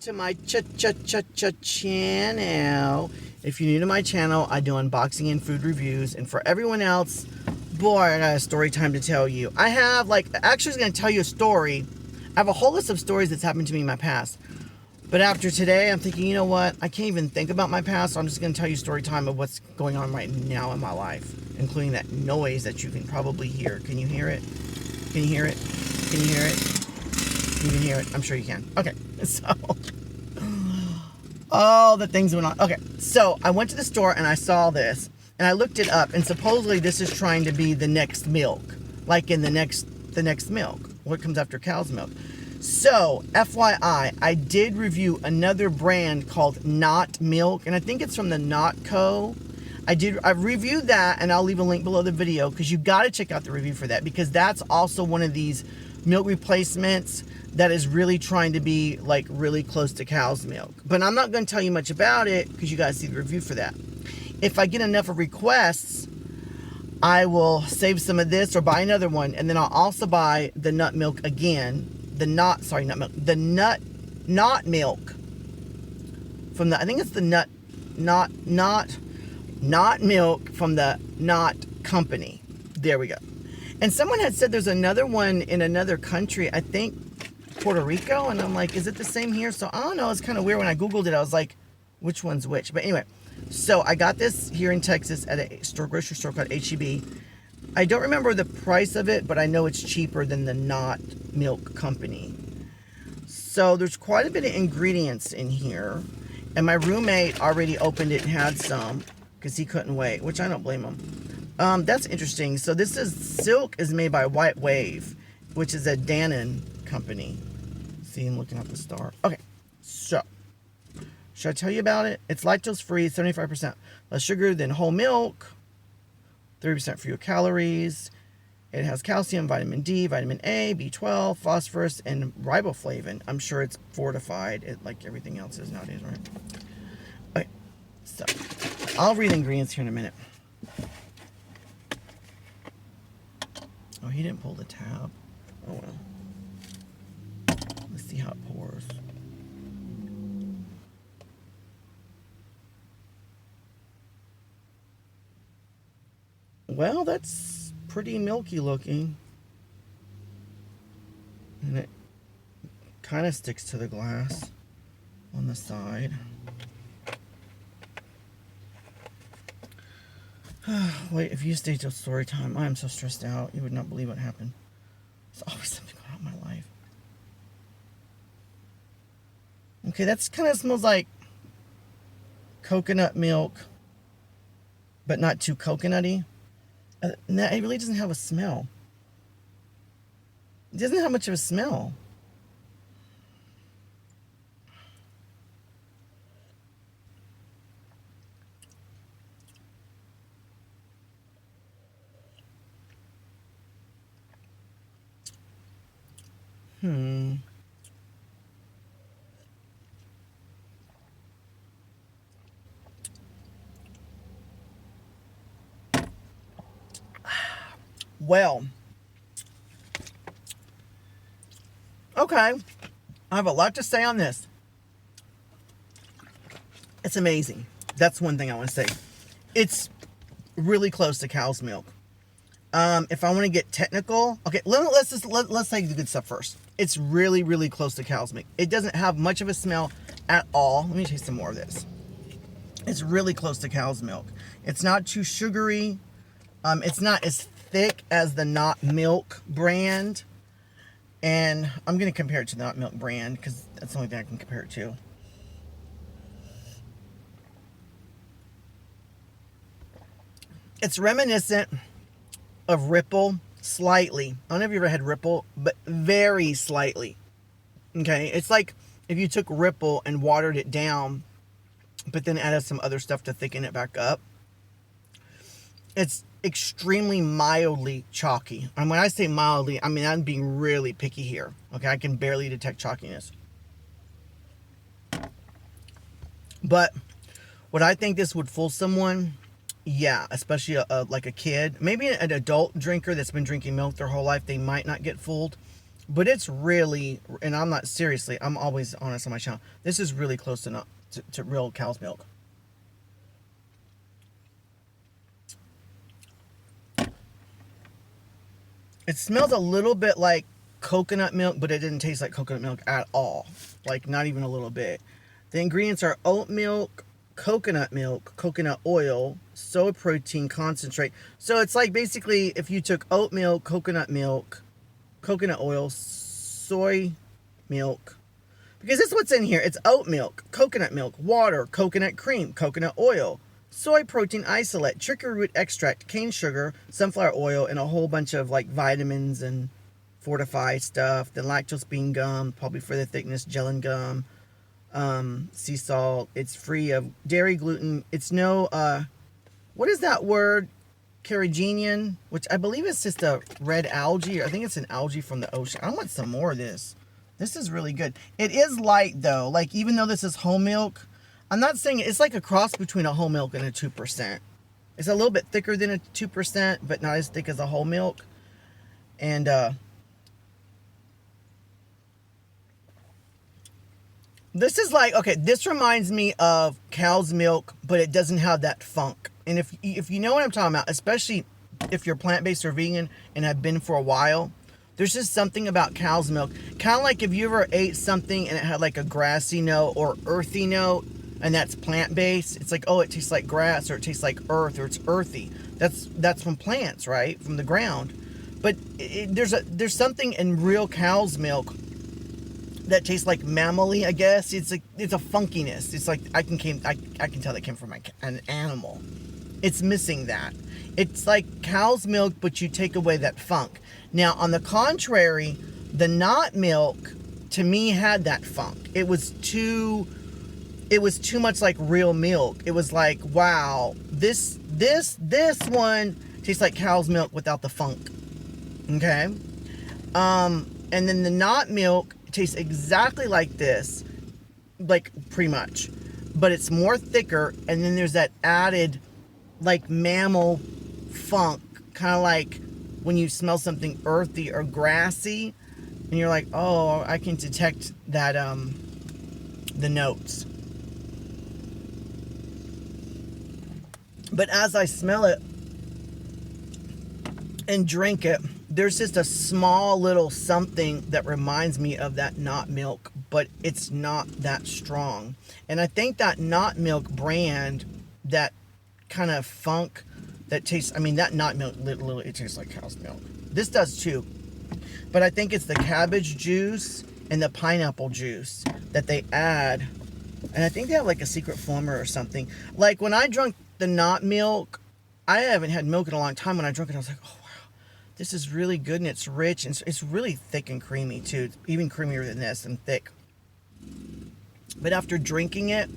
to my channel. If you're new to my channel, I do unboxing and food reviews. And for everyone else, boy, I got a story time to tell you. I have, actually I was going to tell you a story. I have a whole list of stories that's happened to me in my past. But after today, I'm thinking, you know what? I can't even think about my past, so I'm just going to tell you story time of what's going on right now in my life, including that noise that you can probably hear. Can you hear it? Can you hear it? Can you hear it? You can hear it. I'm sure you can. Okay, so all the things went on. Okay, so I went to the store and I saw this and I looked it up, and supposedly this is trying to be the next milk, like in the next milk, what comes after cow's milk. So FYI, I did review another brand called Not Milk, and I think it's from the Not Co. I reviewed that, and I'll leave a link below the video because you got to check out the review for that, because that's also one of these milk replacements that is really trying to be like really close to cow's milk. But I'm not going to tell you much about it because you guys see the review for that. If I get enough of requests, I will save some of this or buy another one, and then I'll also buy the nut milk again. The not milk from the, I think it's the not milk from the Not Company. There we go. And someone had said there's another one in another country, I think Puerto Rico, and I'm like, is it the same here? So I don't know, it's kind of weird. When I Googled it, I was like, which one's which? But anyway, so I got this here in Texas at a grocery store called H-E-B. I don't remember the price of it, but I know it's cheaper than the Not Milk Company. So there's quite a bit of ingredients in here, and my roommate already opened it and had some because he couldn't wait, which I don't blame him. That's interesting. So this is silk is made by White Wave, which is a Dannon company. See, I'm looking at the star. Okay, so should I tell you about it? It's lactose free, 75% less sugar than whole milk, 30% fewer calories. It has calcium, vitamin D, vitamin A, B12, phosphorus, and riboflavin. I'm sure it's fortified, like everything else is nowadays, right? Okay, so I'll read the ingredients here in a minute. Oh, he didn't pull the tab. Oh well. Let's see how it pours. Well, that's pretty milky looking. And it kind of sticks to the glass on the side. Wait, if you stayed till story time, I am so stressed out. You would not believe what happened. There's always something going on in my life. Okay, that's kind of smells like coconut milk, but not too coconutty. No, it really doesn't have a smell. It doesn't have much of a smell. Well, okay, I have a lot to say on this. It's amazing. That's one thing I want to say. It's really close to cow's milk. If I want to get technical, okay, let's say the good stuff first. It's really, really close to cow's milk. It doesn't have much of a smell at all. Let me taste some more of this. It's really close to cow's milk. It's not too sugary. It's not as thick as the Not Milk brand. And I'm going to compare it to the Not Milk brand because that's the only thing I can compare it to. It's reminiscent of Ripple slightly. I don't know if you ever had Ripple, but very slightly. Okay, it's like if you took Ripple and watered it down, but then added some other stuff to thicken it back up. It's extremely mildly chalky. And when I say mildly, I mean I'm being really picky here. Okay, I can barely detect chalkiness. But would I think this would fool someone? Yeah, especially like a kid. Maybe an adult drinker that's been drinking milk their whole life, they might not get fooled. But it's really, and I'm not, seriously, I'm always honest on my channel. This is really close to real cow's milk. It smells a little bit like coconut milk, but it didn't taste like coconut milk at all. Like, not even a little bit. The ingredients are oat milk, coconut oil, soy protein concentrate. So it's like basically if you took oat milk, coconut oil, soy milk. Because this is what's in here. It's oat milk, coconut milk, water, coconut cream, coconut oil, soy protein isolate, chicory root extract, cane sugar, sunflower oil, and a whole bunch of like vitamins and fortified stuff. Then lactose bean gum, probably for the thickness, gellan gum, sea salt. It's free of dairy, gluten. It's no, what is that word? Carrageenan, which I believe is just a red algae. I think it's an algae from the ocean. I want some more of this. This is really good. It is light though. Like, even though this is whole milk, I'm not saying it's like a cross between a whole milk and a 2%. It's a little bit thicker than a 2%, but not as thick as a whole milk. And this is like, okay, this reminds me of cow's milk, but it doesn't have that funk. And if you know what I'm talking about, especially if you're plant-based or vegan and have been for a while, there's just something about cow's milk. Kind of like if you ever ate something and it had like a grassy note or earthy note, and that's plant-based. It's like, oh, it tastes like grass, or it tastes like earth, or it's earthy. That's from plants, right? From the ground. But there's something in real cow's milk that tastes like mammally, I guess. It's a funkiness. It's like I can tell that came from an animal. It's missing that. It's like cow's milk, but you take away that funk. Now, on the contrary, the not milk to me had that funk. It was too much like real milk. It was like, wow, this one tastes like cow's milk without the funk. Okay? And then the not milk tastes exactly like this, like pretty much, but it's more thicker, and then there's that added like mammal funk, kind of like when you smell something earthy or grassy and you're like, oh, I can detect that the notes. But as I smell it and drink it, there's just a small little something that reminds me of that not milk, but it's not that strong. And I think that not milk brand, that kind of funk that tastes, I mean, that not milk, literally, it tastes like cow's milk. This does too. But I think it's the cabbage juice and the pineapple juice that they add. And I think they have like a secret formula or something. Like when I drank the not milk, I haven't had milk in a long time. When I drank it, I was like, oh, this is really good, and it's rich, and it's really thick and creamy too. It's even creamier than this and thick. But after drinking it,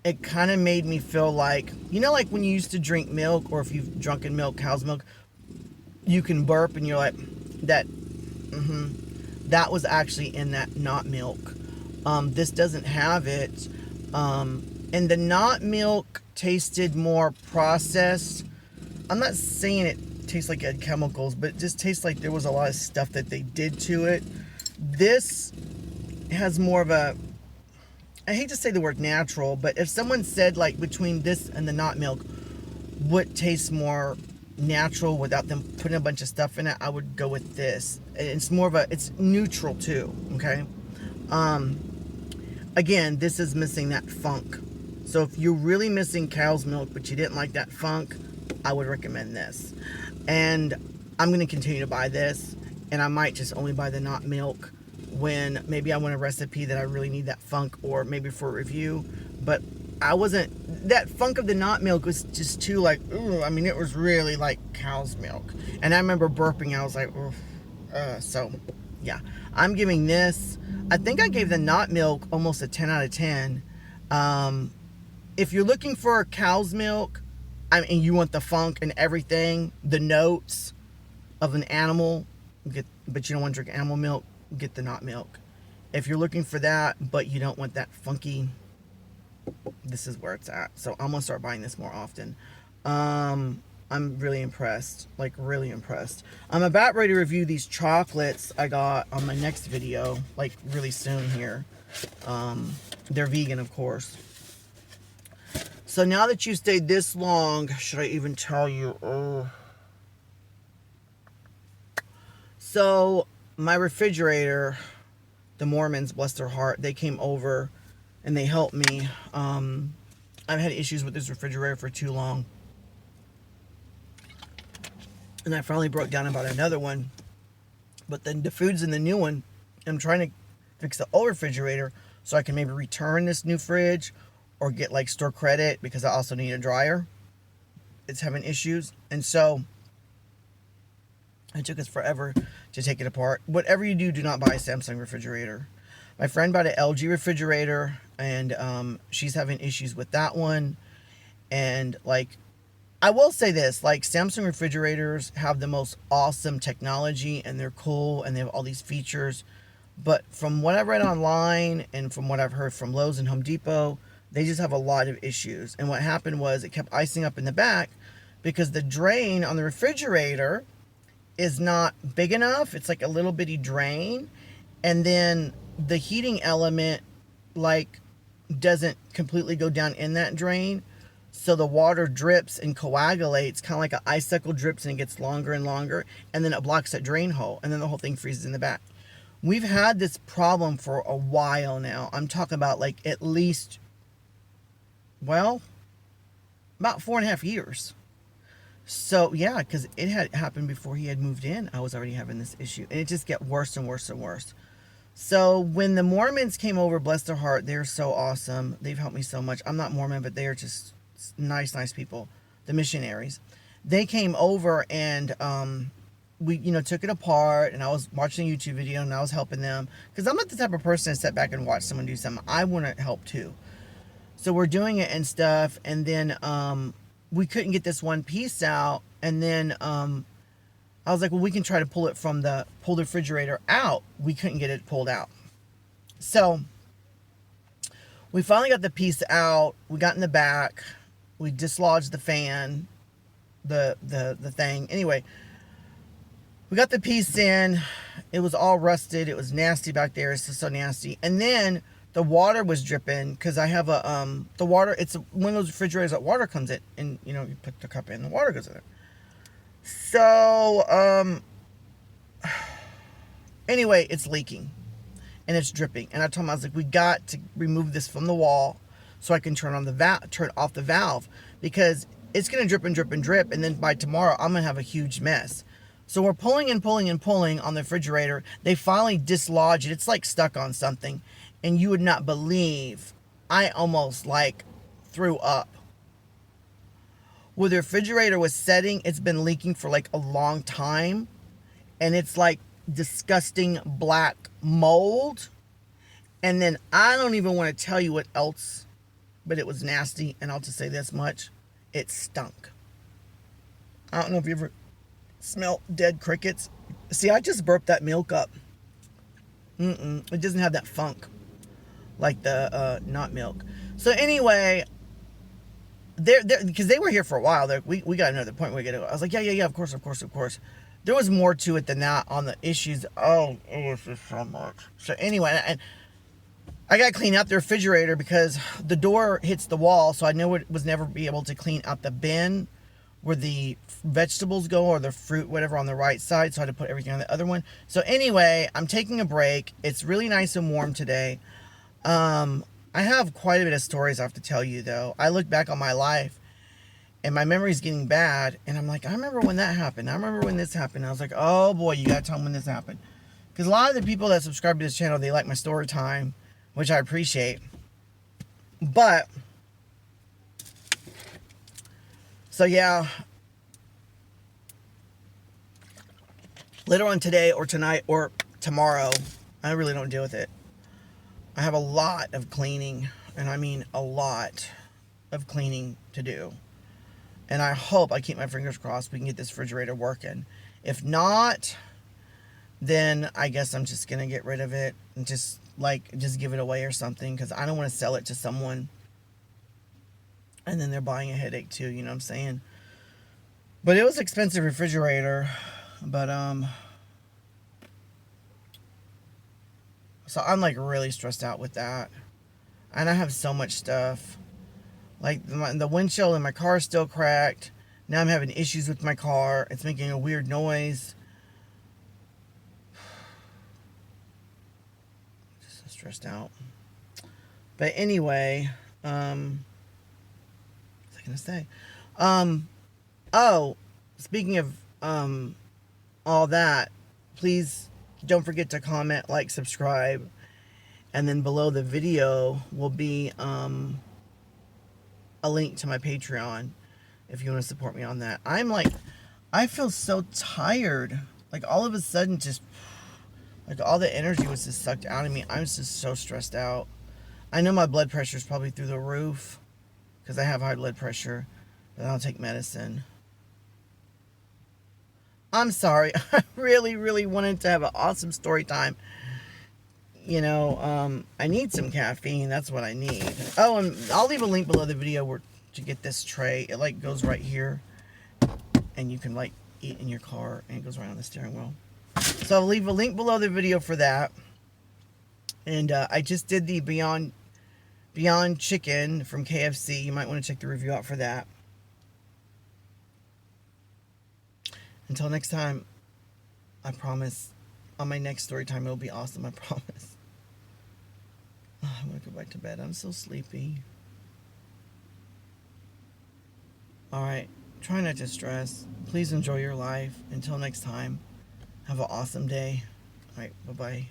it kind of made me feel like, you know, like when you used to drink milk, or if you've drunken milk, cow's milk, you can burp and you're like, that was actually in that not milk. This doesn't have it. And the not milk tasted more processed. I'm not saying it tastes like it had chemicals, but it just tastes like there was a lot of stuff that they did to it. This has more of a, I hate to say the word natural, but if someone said like between this and the not milk, what tastes more natural without them putting a bunch of stuff in it, I would go with this. It's more of a, it's neutral too, okay? Again, this is missing that funk. So if you're really missing cow's milk, but you didn't like that funk, I would recommend this. And I'm going to continue to buy this, and I might just only buy the not milk when maybe I want a recipe that I really need that funk, or maybe for a review. But I wasn't, that funk of the not milk was just too like, ooh, I mean, it was really like cow's milk. And I remember burping, I was like, so yeah, I'm giving this, I think I gave the not milk almost a 10 out of 10. If you're looking for cow's milk, I mean, you want the funk and everything, the notes of an animal, but you don't want to drink animal milk, get the not milk. If you're looking for that, but you don't want that funky, this is where it's at. So I'm going to start buying this more often. I'm really impressed. Like, really impressed. I'm about ready to review these chocolates I got on my next video, like, really soon here. They're vegan, of course. So now that you stayed this long, should I even tell you? So, my refrigerator, the Mormons, bless their heart, they came over and they helped me. I've had issues with this refrigerator for too long. And I finally broke down about another one. But then the food's in the new one. I'm trying to fix the old refrigerator so I can maybe return this new fridge or get like store credit because I also need a dryer. It's having issues. And so it took us forever to take it apart. Whatever you do, do not buy a Samsung refrigerator. My friend bought an LG refrigerator and she's having issues with that one. And like, I will say this, like Samsung refrigerators have the most awesome technology and they're cool and they have all these features. But from what I've read online and from what I've heard from Lowe's and Home Depot, they just have a lot of issues. And what happened was it kept icing up in the back because the drain on the refrigerator is not big enough. It's like a little bitty drain. And then the heating element like doesn't completely go down in that drain. So the water drips and coagulates, kind of like an icicle drips and it gets longer and longer. And then it blocks that drain hole. And then the whole thing freezes in the back. We've had this problem for a while now. I'm talking about like at least, well, about 4.5 years. So yeah, because it had happened before he had moved in. I was already having this issue. And it just get worse and worse and worse. So when the Mormons came over, bless their heart, they're so awesome. They've helped me so much. I'm not Mormon, but they are just nice people. The missionaries. They came over and we, took it apart, and I was watching a YouTube video and I was helping them. Because I'm not the type of person to sit back and watch someone do something. I want to help too. So we're doing it and stuff, and then we couldn't get this one piece out, and then I was like, well, we can try to pull the refrigerator out. We couldn't get it pulled out. So we finally got the piece out. We got in the back. We dislodged the fan, the thing. Anyway, we got the piece in. It was all rusted. It was nasty back there. It's just so nasty. And then the water was dripping because I have the water. It's one of those refrigerators that water comes in, and you put the cup in, the water goes in there. So anyway, it's leaking and it's dripping. And I told him, I was like, we got to remove this from the wall so I can turn off the valve, because it's gonna drip and drip and drip, and then by tomorrow I'm gonna have a huge mess. So we're pulling and pulling and pulling on the refrigerator. They finally dislodge it. It's like stuck on something. And you would not believe, I almost like threw up. Where the refrigerator was setting, it's been leaking for like a long time. And it's like disgusting black mold. And then I don't even want to tell you what else, but it was nasty. And I'll just say this much. It stunk. I don't know if you ever smell dead crickets. See, I just burped that milk up. It doesn't have that funk like the not milk. So anyway, they're because they were here for a while. We got another point where we get to go. I was like, yeah, of course. There was more to it than that on the issues. Oh, it was just so much. So anyway, and I got to clean out the refrigerator because the door hits the wall, so I know it was never be able to clean out the bin where the vegetables go or the fruit, whatever, on the right side. So I had to put everything on the other one. So anyway, I'm taking a break. It's really nice and warm today. I have quite a bit of stories I have to tell you, though. I look back on my life and my memory's getting bad. And I'm like, I remember when that happened. I remember when this happened. I was like, oh boy, you got to tell them when this happened. Because a lot of the people that subscribe to this channel, they like my story time, which I appreciate. But so yeah, later on today or tonight or tomorrow, I really don't deal with it. I have a lot of cleaning, and I mean a lot of cleaning to do. And I hope, I keep my fingers crossed, we can get this refrigerator working. If not, then I guess I'm just going to get rid of it and just give it away or something, because I don't want to sell it to someone and then they're buying a headache too, you know what I'm saying? But it was an expensive refrigerator. But, so I'm like really stressed out with that. And I have so much stuff. Like the windshield in my car is still cracked. Now I'm having issues with my car. It's making a weird noise. Just so stressed out. But anyway, what was I gonna say? Oh, speaking of all that, please don't forget to comment, like, subscribe, and then below the video will be a link to my Patreon if you want to support me on that. I feel so tired. Like all of a sudden, just like all the energy was just sucked out of me. I'm just so stressed out. I know my blood pressure is probably through the roof because I have high blood pressure, but I don't take medicine. I'm sorry. I really, really wanted to have an awesome story time. You know, I need some caffeine. That's what I need. Oh, and I'll leave a link below the video where to get this tray. It like goes right here, and you can like eat in your car, and it goes right on the steering wheel. So I'll leave a link below the video for that. And I just did the Beyond Chicken from KFC. You might want to check the review out for that. Until next time, I promise on my next story time it'll be awesome. I promise. Oh, I want to go back to bed. I'm so sleepy. Alright, try not to stress. Please enjoy your life. Until next time, have an awesome day. Alright, bye-bye.